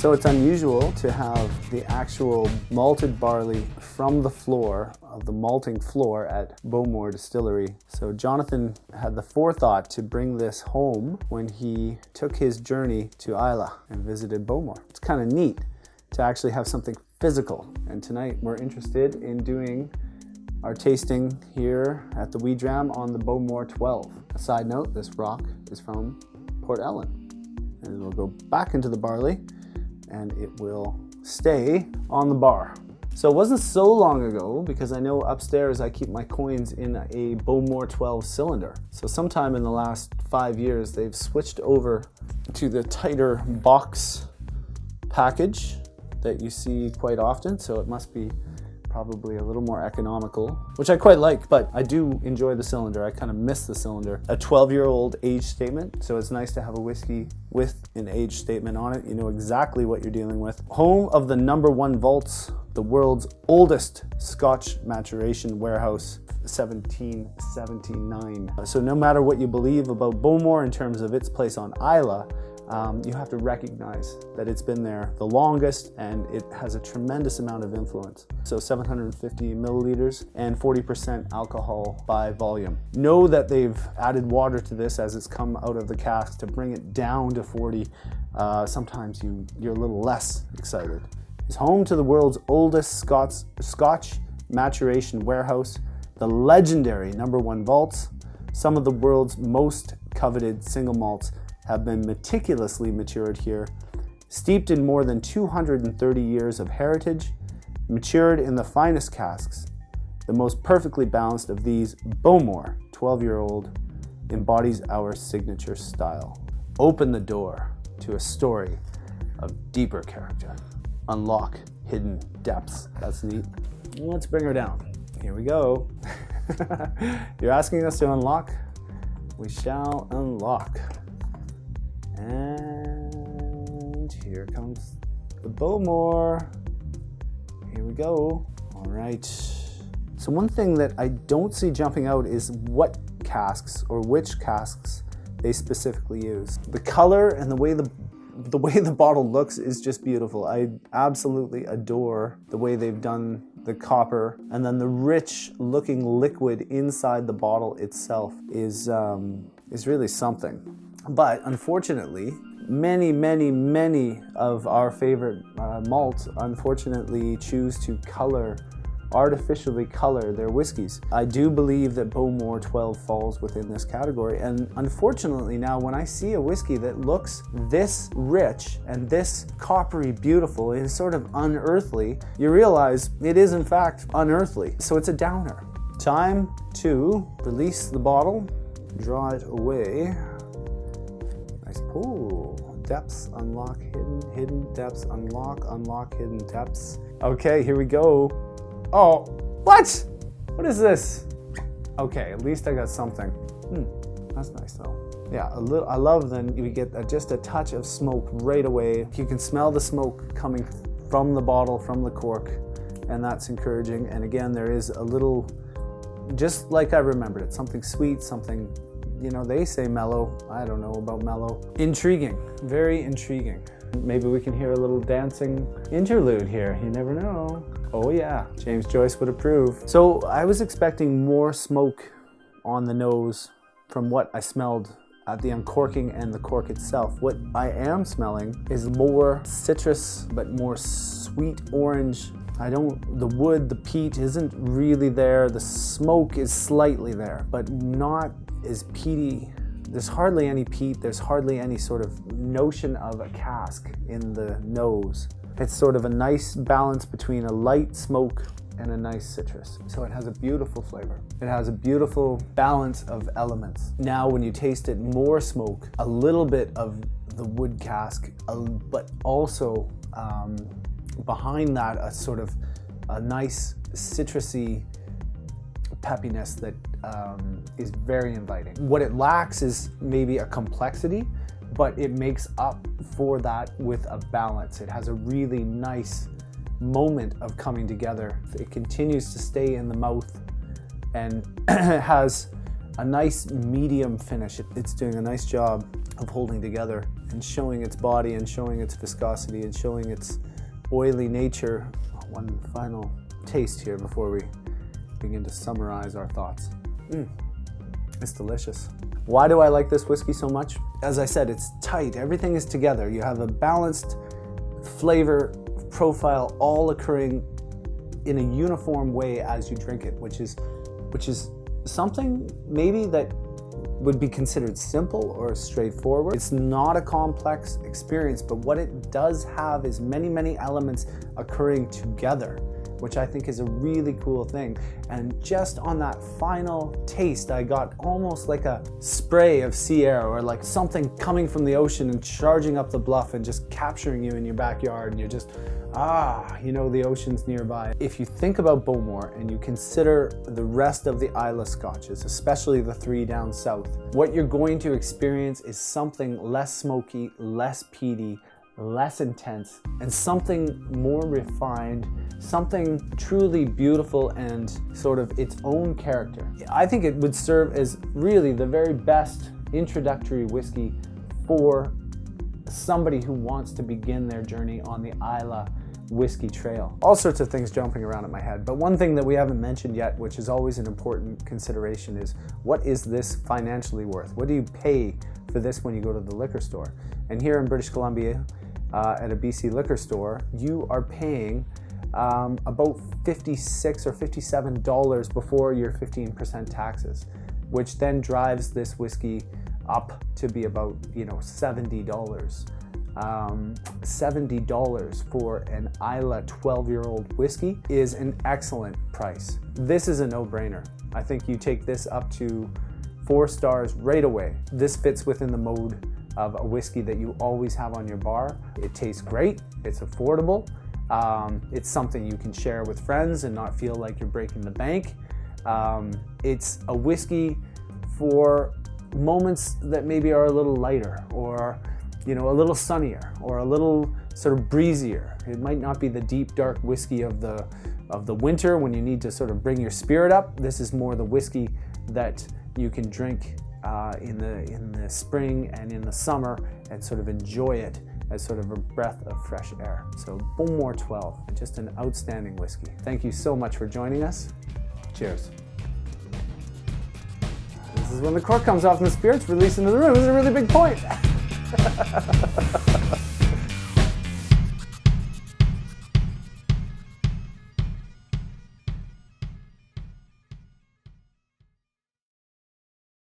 So it's unusual to have the actual malted barley from the floor of the malting floor at Bowmore Distillery. So Jonathan had the forethought to bring this home when he took his journey to Islay and visited Bowmore. It's kind of neat to actually have something physical. And tonight we're interested in doing our tasting here at the Wee Dram on the Bowmore 12. A side note, this rock is from Port Ellen. And it'll go back into the barley and it will stay on the bar. So it wasn't so long ago, because I know upstairs I keep my coins in a Bowmore 12 cylinder. So sometime in the last 5 years, they've switched over to the tighter box package that you see quite often. So it must be probably a little more economical, which I quite like, but I do enjoy the cylinder. I kind of miss the cylinder. A 12-year-old age statement, so it's nice to have a whiskey with an age statement on it. You know exactly what you're dealing with. Home of the #1 vaults, the world's oldest Scotch maturation warehouse, 1779. So no matter what you believe about Bowmore in terms of its place on Islay, you have to recognize that it's been there the longest and it has a tremendous amount of influence. So 750 milliliters and 40% alcohol by volume. Know that they've added water to this as it's come out of the cask to bring it down to 40. Sometimes you're a little less excited. It's home to the world's oldest Scotch maturation warehouse, the legendary #1 vaults. Some of the world's most coveted single malts have been meticulously matured here, steeped in more than 230 years of heritage, matured in the finest casks. The most perfectly balanced of these, Bowmore 12-year-old, embodies our signature style. Open the door to a story of deeper character. Unlock hidden depths. That's neat. Let's bring her down. Here we go. You're asking us to unlock? We shall unlock. And here comes the Bowmore. Here we go. All right. So one thing that I don't see jumping out is what casks or which casks they specifically use. The color and the way the bottle looks is just beautiful. I absolutely adore the way they've done the copper, and then the rich looking liquid inside the bottle itself is really something. But unfortunately, many of our favorite malts unfortunately choose to artificially color their whiskeys. I do believe that Bowmore 12 falls within this category, and unfortunately now when I see a whiskey that looks this rich and this coppery beautiful and sort of unearthly, you realize it is in fact unearthly. So it's a downer. Time to release the bottle, draw it away. Nice pull. Depths, unlock, hidden depths, unlock, hidden depths. Okay, here we go. Oh, what? What is this? Okay, at least I got something. That's nice though. Yeah, I love then we get just a touch of smoke right away. You can smell the smoke coming from the bottle, from the cork, and that's encouraging. And again, there is a little, just like I remembered it, something sweet, something, you know, they say mellow. I don't know about mellow. Intriguing, very intriguing. Maybe we can hear a little dancing interlude here. You never know. Oh yeah, James Joyce would approve. So I was expecting more smoke on the nose from what I smelled at the uncorking and the cork itself. What I am smelling is more citrus, but more sweet orange. The wood, the peat isn't really there. The smoke is slightly there, but not as peaty. There's hardly any peat. There's hardly any sort of notion of a cask in the nose. It's sort of a nice balance between a light smoke and a nice citrus. So it has a beautiful flavor. It has a beautiful balance of elements. Now when you taste it, more smoke, a little bit of the wood cask, but also behind that a nice citrusy peppiness that is very inviting. What it lacks is maybe a complexity, but it makes up for that with a balance. It has a really nice moment of coming together. It continues to stay in the mouth and has a nice medium finish. It's doing a nice job of holding together and showing its body and showing its viscosity and showing its oily nature. One final taste here before we begin to summarize our thoughts. It's delicious. Why do I like this whiskey so much? As I said, it's tight. Everything is together. You have a balanced flavor profile all occurring in a uniform way as you drink it, which is something maybe that would be considered simple or straightforward. It's not a complex experience, but what it does have is many, many elements occurring together, which I think is a really cool thing. And just on that final taste, I got almost like a spray of sea air, or like something coming from the ocean and charging up the bluff and just capturing you in your backyard, and you're just, you know, the ocean's nearby. If you think about Bowmore and you consider the rest of the Islay Scotches, especially the 3 down south, what you're going to experience is something less smoky, less peaty, less intense, and something more refined, something truly beautiful and sort of its own character. I think it would serve as really the very best introductory whiskey for somebody who wants to begin their journey on the Islay whiskey trail. All sorts of things jumping around in my head, but one thing that we haven't mentioned yet, which is always an important consideration, is what is this financially worth? What do you pay for this when you go to the liquor store? And here in British Columbia, at a BC liquor store, you are paying about $56 or $57 before your 15% taxes, which then drives this whiskey up to be about, you know, $70. $70 for an Islay 12-year-old whiskey is an excellent price. This is a no-brainer. I think you take this up to 4 stars right away. This fits within the mode of a whiskey that you always have on your bar. It tastes great, it's affordable, it's something you can share with friends and not feel like you're breaking the bank. It's a whiskey for moments that maybe are a little lighter, or, you know, a little sunnier, or a little sort of breezier. It might not be the deep, dark whiskey of the winter when you need to sort of bring your spirit up. This is more the whiskey that you can drink in the spring and in the summer and sort of enjoy it as sort of a breath of fresh air. So Bowmore 12, just an outstanding whiskey. Thank you so much for joining us. Cheers. This is when the cork comes off and the spirit's released into the room. This is a really big point.